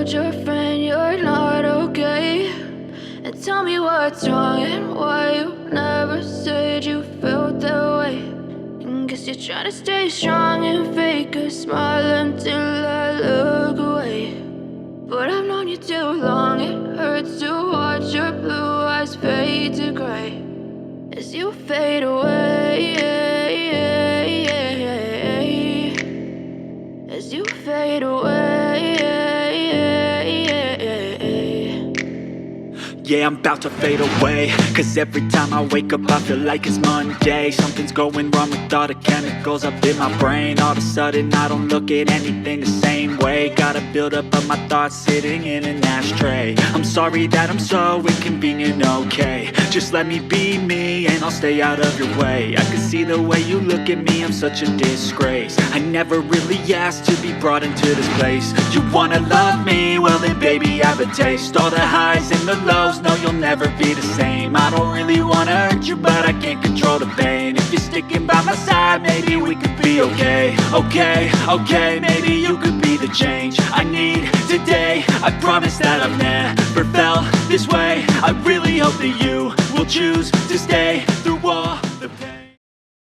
told your friend you're not okay, and tell me what's wrong and why you never said you felt that way. And guess you're trying to stay strong and fake a smile until I look away. But I've known you too long, it hurts to watch your blue eyes fade to gray as you fade away, as you fade away. Yeah, I'm about to fade away, cause every time I wake up I feel like it's Monday. Something's going wrong with all the chemicals up in my brain. All of a sudden I don't look at anything the same way. Got a build up of my thoughts sitting in an ashtray. I'm sorry that I'm so inconvenient, okay. Just let me be me and I'll stay out of your way. I can see the way you look at me, I'm such a disgrace. I never really asked to be brought into this place. You wanna love me? Well then baby have a taste. All the highs and the lows, no you'll never be the same. I don't really wanna hurt you but I can't control the pain. If you're sticking by my side maybe we could be okay. Okay, maybe you could be the change I need today. I promise that I've never felt this way. I really hope that you will choose to stay through all